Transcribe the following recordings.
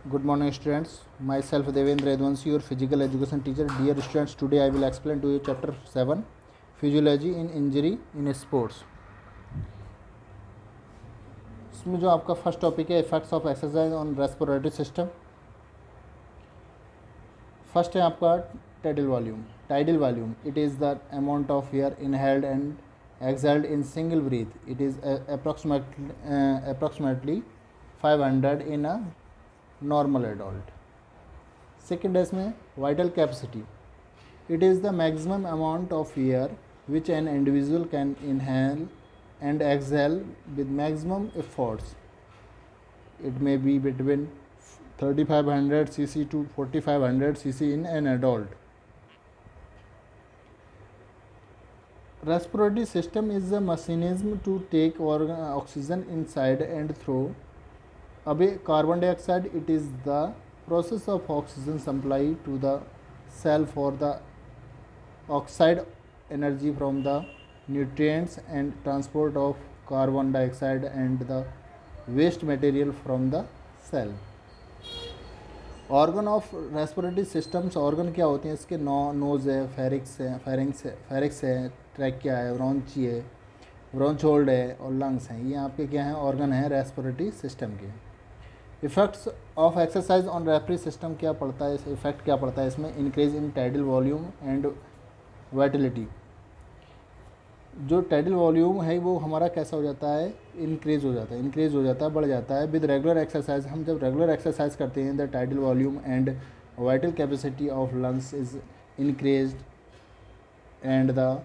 Good morning, students. Myself Devendra Edvanshi, your physical education teacher. Dear students, today I will explain to you chapter 7, Physiology in Injury in Sports. इसमें जो आपका first topic है effects of exercise on respiratory system. First है आपका tidal volume. Tidal volume it is the amount of air inhaled and exhaled in single breath. It is approximately 500 in a normal adult. Second है इसमें vital capacity. It is the maximum amount of air which an individual can inhale and exhale with maximum efforts. It may be between 3500 cc to 4500 cc in an adult. Respiratory system is the mechanism to take oxygen inside and through away carbon dioxide. It is the process of oxygen supply to the cell for the oxide energy from the nutrients and transport of carbon dioxide and the waste material from the cell. Organ of respiratory systems. Organ क्या होते हैं इसके? Nose है, फेरिक्स है, trachea है, bronchi है, ब्रोंचोल्ड है और लंग्स हैं। ये आपके क्या हैं? ऑर्गन हैं रेस्पिरेटरी सिस्टम के। Effects of exercise on respiratory system क्या पड़ता है? इफेक्ट क्या पड़ता है इसमें? Increase in tidal volume and Vitality. जो टाइडल वॉल्यूम है वो हमारा कैसा हो जाता है? इंक्रीज़ हो जाता है, बढ़ जाता है विद रेगुलर एक्सरसाइज। हम जब रेगुलर एक्सरसाइज करते हैं the tidal volume and vital capacity of lungs is increased and the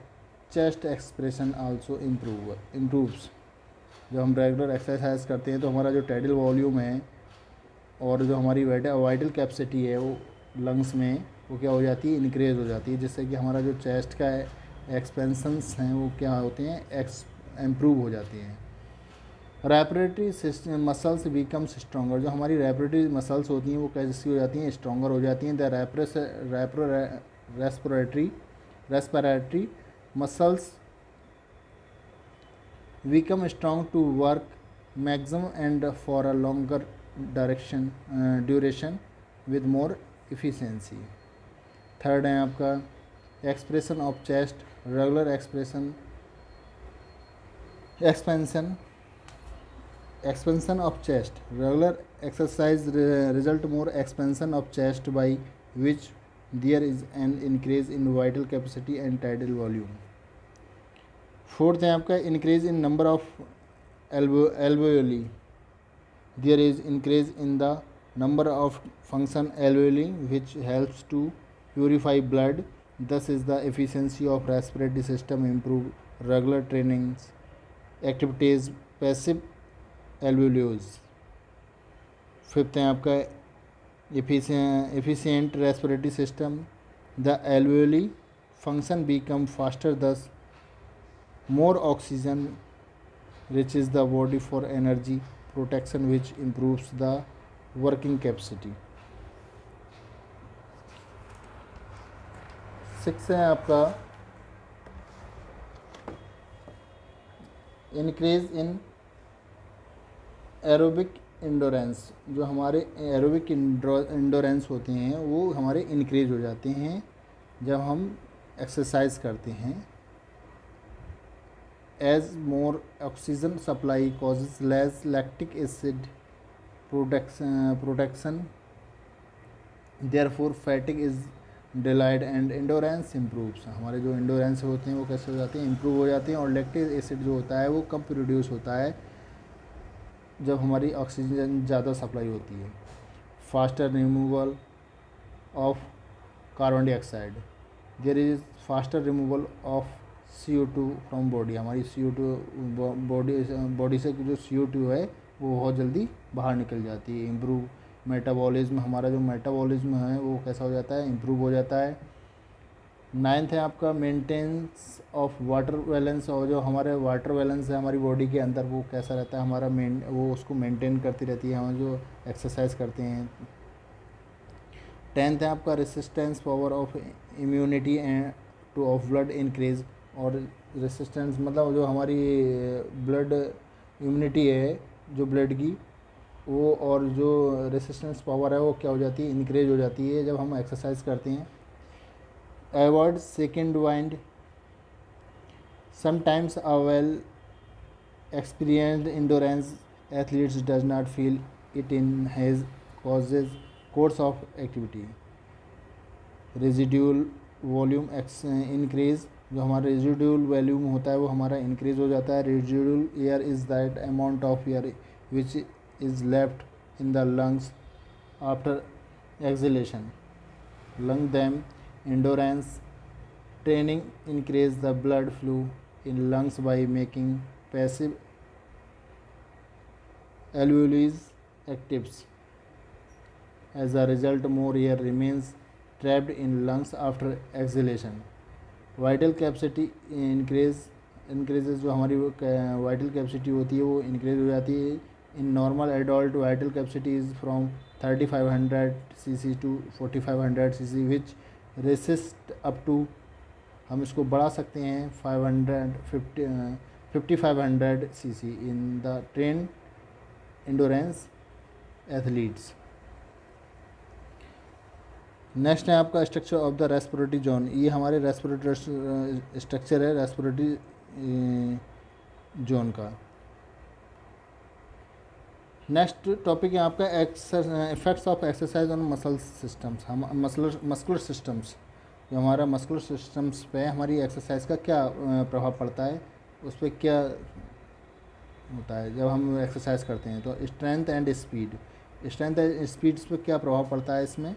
chest expression also improves. जब हम रेगुलर एक्सरसाइज करते हैं तो हमारा जो टाइडल वॉल्यूम है और जो हमारी वाइटल कैपेसिटी है वो लंग्स में वो क्या हो जाती है? इंक्रीज़ हो जाती है, जिससे कि हमारा जो चेस्ट का एक्सपेंशंस हैं वो क्या होते हैं? इम्प्रूव हो जाती हैं। Respiratory system muscles becomes stronger. जो हमारी रेस्पिरेटरी मसल्स होती हैं वो कैसी हो जाती हैं? स्ट्रॉन्गर हो जाती हैं। The respiratory muscles become strong to work maximum and for a longer duration with more efficiency. Third है आपका expression of chest. Regular expansion of chest. Regular exercise result more expansion of chest, by which there is an increase in vital capacity and tidal volume. Fourth है आपका increase in number of alveoli. There is increase in the number of function alveoli which helps to purify blood. Thus is the efficiency of respiratory system improve. Regular trainings activities passive alveolus. Fifth है आपका efficient respiratory system. The alveoli function become faster, thus more oxygen reaches the body for energy protection, which improves the working capacity. Six है आपका increase in aerobic endurance. जो हमारे aerobic endurance होते हैं वो हमारे इंक्रीज हो जाते हैं जब हम एक्सरसाइज करते हैं। As more oxygen supply causes less lactic acid production, therefore fatigue is delayed and endurance improves. हमारे जो इंडोरेंस होते हैं वो कैसे हो जाते हैं? इम्प्रूव हो जाते हैं। और लैक्टिक एसिड जो होता है वो कम प्रोड्यूस होता है जब हमारी ऑक्सीजन ज़्यादा सप्लाई होती है। Faster removal of carbon dioxide. There is faster removal of CO2 from body. हमारी CO2 बॉडी से जो CO2 है वो बहुत जल्दी बाहर निकल जाती है। Improve metabolism. हमारा जो मेटाबॉलिज्म है वो कैसा हो जाता है? इम्प्रूव हो जाता है। नाइन्थ है आपका मेंटेनेंस ऑफ वाटर बैलेंस। और जो हमारे वाटर बैलेंस है हमारी बॉडी के अंदर वो कैसा रहता है? हमारा वो उसको मेंटेन करती रहती है हम जो एक्सरसाइज करते हैं। टेंथ है आपका resistance power of immunity and two of blood increase. और रेसिस्टेंस मतलब जो हमारी ब्लड इम्यूनिटी है जो ब्लड की वो और जो रेसिस्टेंस पावर है वो क्या हो जाती है, इंक्रीज हो जाती है जब हम एक्सरसाइज करते हैं. Avoid second wind. Sometimes a well experienced endurance athletes does not feel it in his causes course of activity. Residual volume increase. जो हमारा रेजिडुअल वॉल्यूम होता है वो हमारा इंक्रीज हो जाता है. Residual air is that amount of air which is left in the lungs after acceleration. Lung them endurance training increase the blood flow in lungs by making passive alveoli active. As a result, more air remains trapped in lungs after exhalation. Vital capacity increases. जो हमारी vital capacity होती है वो increase हो जाती है. In normal adult vital capacity is from 3500 cc to 4500 cc which resist up to. हम इसको बढ़ा सकते हैं 5500 cc in the train endurance athletes. Next है आपका structure of the respiratory zone. ये हमारे रेस्पिरेटरी स्ट्रक्चर है रेस्पिरेटरी जोन का. नेक्स्ट टॉपिक है आपका effects of exercise on muscle systems. हम मस्कुलर सिस्टम्स, जो हमारा मस्कुलर सिस्टम्स पे हमारी एक्सरसाइज का क्या प्रभाव पड़ता है, उस पर क्या होता है जब हम एक्सरसाइज करते हैं. तो strength and speed. Strength and speed पर क्या प्रभाव पड़ता है इसमें.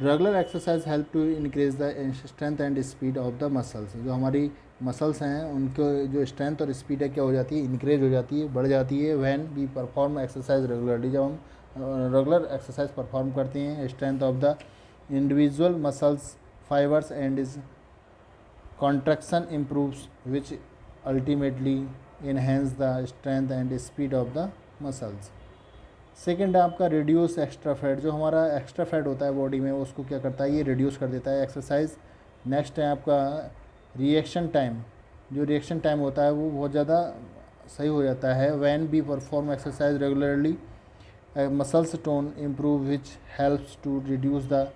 Regular exercise help to increase the strength and speed of the muscles. जो हमारी मसल्स हैं उनको जो स्ट्रेंथ और स्पीड है क्या हो जाती है, इंक्रीज हो जाती है, बढ़ जाती है. When we perform exercise regularly. जब हम रेगुलर एक्सरसाइज परफॉर्म करते हैं, strength of the individual muscles fibres and is contraction improves which ultimately enhance the strength and speed of the muscles. Second है आपका रिड्यूस एक्स्ट्रा फैट. जो हमारा extra fat होता है बॉडी में उसको क्या करता है, ये रिड्यूस कर देता है एक्सरसाइज. नेक्स्ट है आपका रिएक्शन टाइम. जो रिएक्शन टाइम होता है वो बहुत ज़्यादा सही हो जाता है. When we perform exercise regularly muscles tone improve which helps to reduce the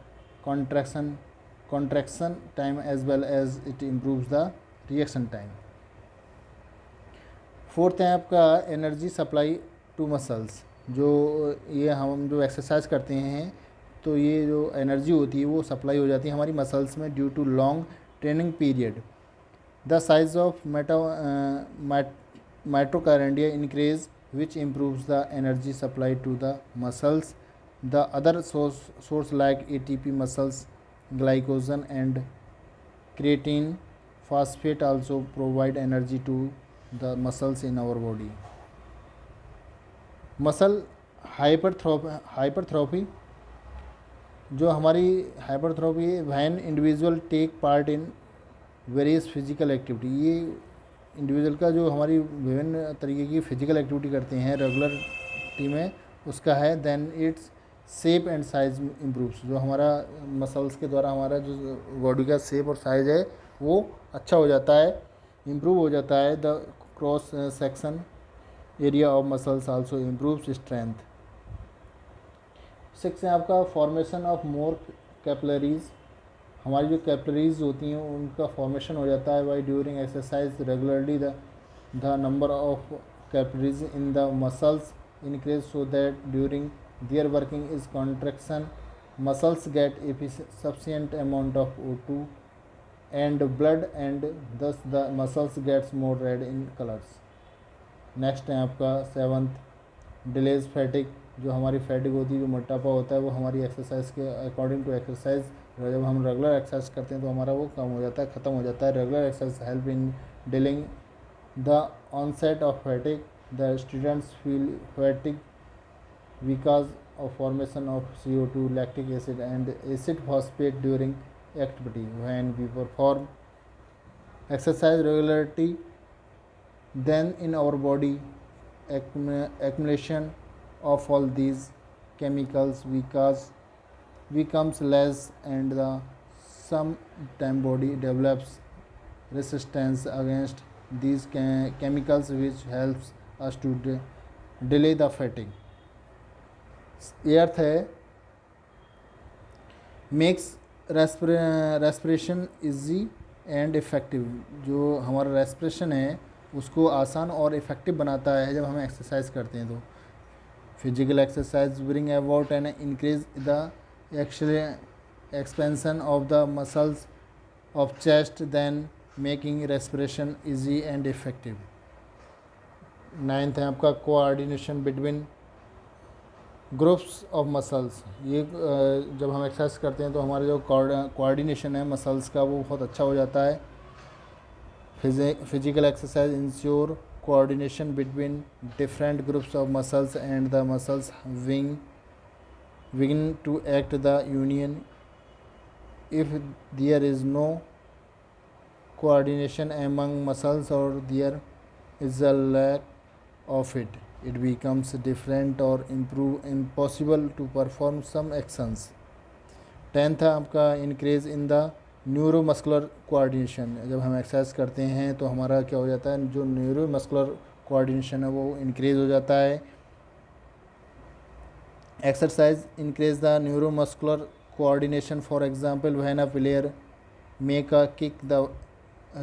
contraction time as well as it improves the reaction time. Fourth है आपका एनर्जी सप्लाई टू मसल्स. जो ये हम जो एक्सरसाइज करते हैं तो ये जो एनर्जी होती है वो सप्लाई हो जाती है हमारी मसल्स में due to long training period. The size of mitochondria increase which improves the energy supply to the muscles. The other source like ATP muscles glycogen and creatine phosphate also provide energy to the muscles in our body. Muscle hypertrophy. जो हमारी hypertrophy है when individual take part in various physical activity. ये individual का जो हमारी विभिन्न तरीके की फिजिकल एक्टिविटी करते हैं रेगुलरिटी में उसका है. Then its shape and size improves. जो हमारा मसल्स के द्वारा हमारा जो बॉडी का शेप और साइज है वो अच्छा हो जाता है, इम्प्रूव हो जाता है. The cross section area of muscles also improves strength. 6 है आपका फॉर्मेशन ऑफ मोर कैपिलरीज. हमारी जो कैपिलरीज होती हैं उनका फॉर्मेशन हो जाता है by during exercise regularly. The number of capillaries in the muscles increase so that during their working is contraction muscles get a sufficient amount of O2 and blood and thus the muscles gets more red in colours. Next है आपका 7th delays फैटिक. जो हमारी फैटिक होती है, जो मोटापा होता है वो हमारी एक्सरसाइज के अकॉर्डिंग टू एक्सरसाइज जब हम रेगुलर एक्सरसाइज करते हैं तो हमारा वो कम हो जाता है, ख़त्म हो जाता है. Regular exercise help in dealing the onset of fatigue. The students feel fatigue because of formation of CO2 lactic acid and acid phosphate during activity. When we perform exercise regularity then in our body accumulation of all these chemicals becomes less and the sometime body develops resistance against these chemicals which helps us to delay the fatigue. एर्थ है makes respiration easy and effective, जो हमारा respiration है उसको आसान और effective बनाता है जब हम एक्सरसाइज करते हैं। तो physical exercise bring about and increase the expansion of the muscles of chest then making respiration easy and effective. 9th है आपका coordination between groups of muscles. ये जब हम एक्सरसाइज करते हैं तो हमारा जो कोऑर्डिनेशन है मसल्स का वो बहुत अच्छा हो जाता है। Physical exercise ensure coordination between different groups of muscles and the muscles begin to act the union. If there is no coordination among muscles or there is a lack of it, it becomes different or impossible to perform some actions. 10th है आपका increase in the neuromuscular coordination. जब हम exercise करते हैं तो हमारा क्या हो जाता है, जो न्यूरोमस्कुलर कोऑर्डिनेशन है वो इंक्रीज हो जाता है। Exercise increase the neuromuscular coordination. For example, when a player make a kick, the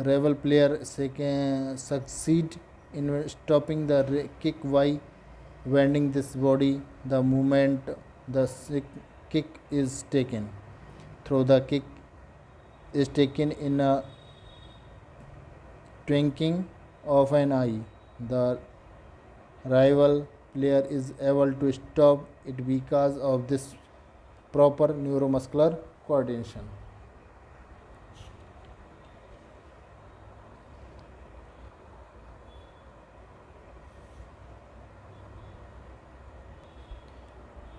rival player succeed in stopping the kick by bending this body the moment the kick is taken. Through the kick is taken in a twinkling of an eye, the rival player is able to stop it because of this proper neuromuscular coordination.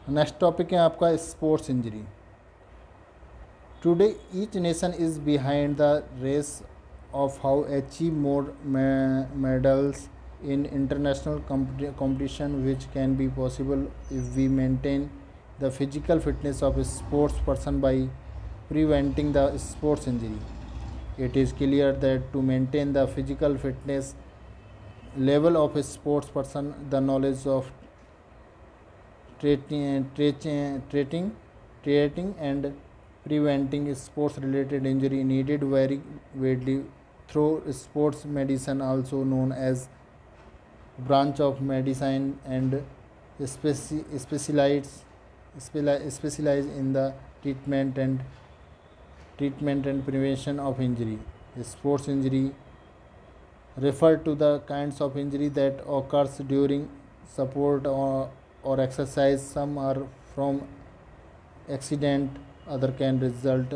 Next topic है आपका sports injury. Today each nation is behind the race of how achieve more medals in international competition, which can be possible if we maintain the physical fitness of a sports person by preventing the sports injury. It is clear that to maintain the physical fitness level of a sports person, the knowledge of treating and preventing sports related injury needed very widely through sports medicine, also known as branch of medicine, and specialize in the treatment and prevention of injury. Sports injury refer to the kinds of injury that occurs during sport or exercise. Some are from accident, other can result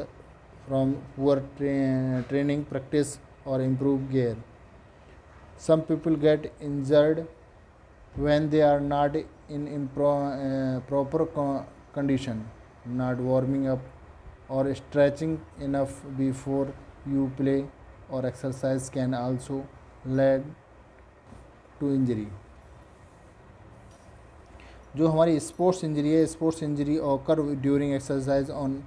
from poor training practice or improved gear. Some people get injured when they are not in proper condition, not warming up or stretching enough before you play or exercise can also lead to injury. जो हमारी sports injury है, sports injury occur during exercise on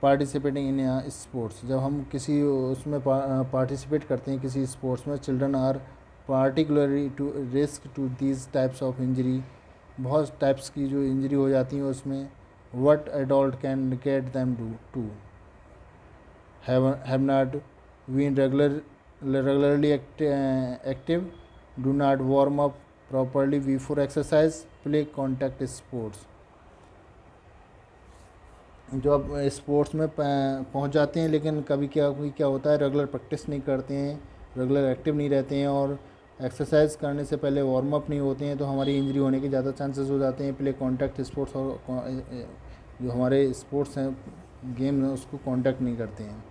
participating in sports. जब हम किसी उसमें participate करते हैं किसी स्पोर्ट्स में, children are particularly to risk to these types of injury. बहुत टाइप्स की जो इंजरी हो जाती हैं उसमें, what adult can get them to have not been regularly active, do not warm up properly before exercise, play contact sports. जो अब sports में पहुंच जाते हैं लेकिन कभी क्या होता है, रेगुलर प्रैक्टिस नहीं करते हैं, रेगुलर एक्टिव नहीं रहते हैं और एक्सरसाइज करने से पहले वार्म अप नहीं होते हैं, तो हमारी इंजरी होने के ज़्यादा चांसेस हो जाते हैं। प्ले कॉन्टैक्ट स्पोर्ट्स, और जो हमारे स्पोर्ट्स हैं, गेम हैं, उसको कॉन्टैक्ट नहीं करते हैं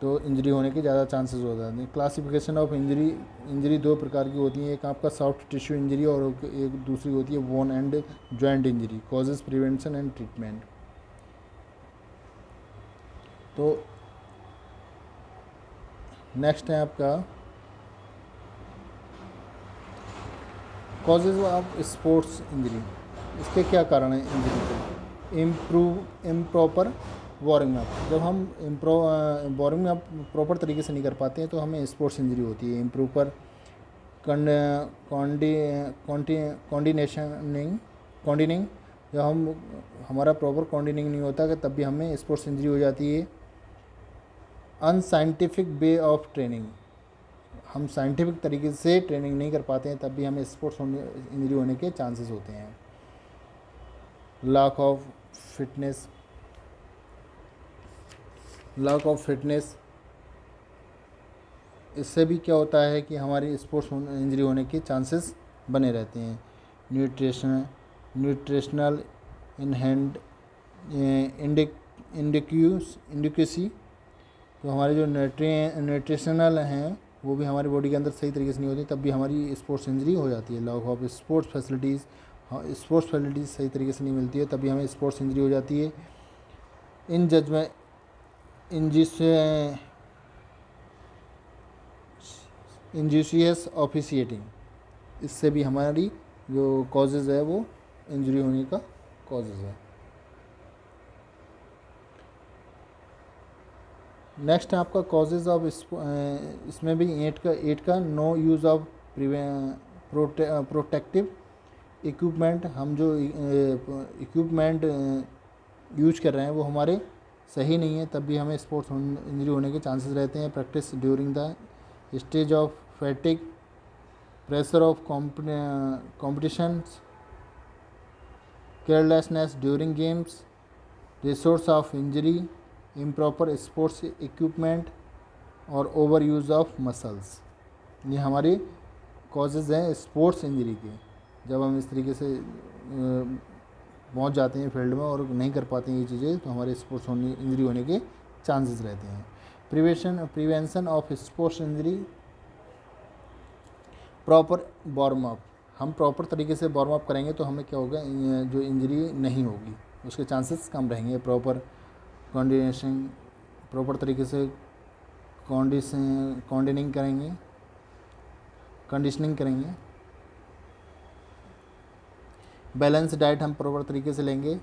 तो इंजरी होने के ज़्यादा चांसेस हो जाते हैं। क्लासिफिकेशन ऑफ इंजरी दो प्रकार की होती हैं, एक आपका सॉफ्ट टिश्यू इंजरी और एक दूसरी होती है bone and joint injury. Causes, prevention and treatment. तो नेक्स्ट है आपका कॉजेज ऑफ स्पोर्ट्स इंजरी। इसके क्या कारण है इंजरी के? Improper warming up. जब हम वार्मिंग अप प्रॉपर तरीके से नहीं कर पाते हैं तो हमें स्पोर्ट्स इंजरी होती है। इम्प्रॉपर कंडीनिंग जब हमारा प्रॉपर कंडीशनिंग नहीं होता कि तब भी हमें स्पोर्ट्स इंजरी हो जाती है। अनसाइंटिफिक वे ऑफ ट्रेनिंग, हम साइंटिफिक तरीके से ट्रेनिंग नहीं कर पाते हैं तब भी हमें स्पोर्ट्स इंजरी होने के चांसेस होते हैं। लैक ऑफ फिटनेस, इससे भी क्या होता है कि हमारी स्पोर्ट्स इंजरी होने के चांसेस बने रहते हैं। न्यूट्रिशनल इनहेंड इंडिक्यूसी, तो हमारे जो न्यूट्रिशनल हैं वो भी हमारी बॉडी के अंदर सही तरीके से नहीं होती तब भी हमारी स्पोर्ट्स इंजरी हो जाती है। लैक ऑफ स्पोर्ट्स फैसिलिटीज़ सही तरीके से नहीं मिलती है तब भी हमें स्पोर्ट्स इंजरी हो जाती है। इन जजमेंट इंजूशियस ऑफिशिएटिंग, इससे भी हमारी जो कॉजेज़ है वो इंजरी होने का कॉजेज़ है। नेक्स्ट है आपका कॉजेज़ ऑफ, इसमें भी 8 का no use of protective equipment, हम जो इक्विपमेंट यूज कर रहे हैं वो हमारे सही नहीं है तब भी हमें स्पोर्ट्स इंजरी होने के चांसेस रहते हैं। Practice during the stage of फैटिक, pressure of competitions, carelessness during games, resource of injury, improper sports equipment और ओवर यूज़ ऑफ मसल्स, ये हमारे कॉजेज़ हैं स्पोर्ट्स इंजरी के। जब हम इस तरीके से पहुंच जाते हैं फील्ड में और नहीं कर पाते हैं ये चीज़ें तो हमारे स्पोर्ट्स इंजरी होने के चांसेस रहते हैं। Prevention of sports injury, proper warm up, हम प्रॉपर तरीके से वार्म अप करेंगे तो हमें क्या होगा, जो इंजरी नहीं होगी उसके चांसेस कम रहेंगे। प्रॉपर तरीके से कंडीशनिंग करेंगे। बैलेंस डाइट हम प्रॉपर तरीके से लेंगे।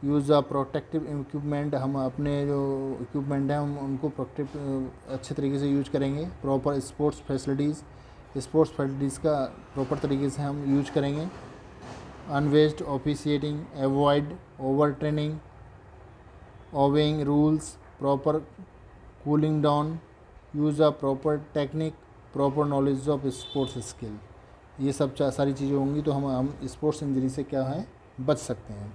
यूज़ ऑफ प्रोटेक्टिव इक्विपमेंट, हम अपने जो इक्विपमेंट हैं हम उनको अच्छे तरीके से यूज करेंगे। प्रॉपर स्पोर्ट्स फैसिलिटीज़ का प्रॉपर तरीके से हम यूज करेंगे। Unbiased officiating, avoid over training, obeying rules, proper cooling down, use of proper technique, proper knowledge of sports skill, ये सब सारी चीज़ें होंगी तो हम स्पोर्ट्स इंजरी से क्या है बच सकते हैं।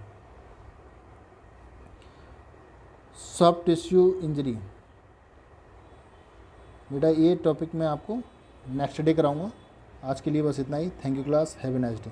सॉफ्ट टिश्यू इंजरी, बेटा ये टॉपिक मैं आपको नेक्स्ट डे कराऊंगा। आज के लिए बस इतना ही। Thank you class, have a nice day.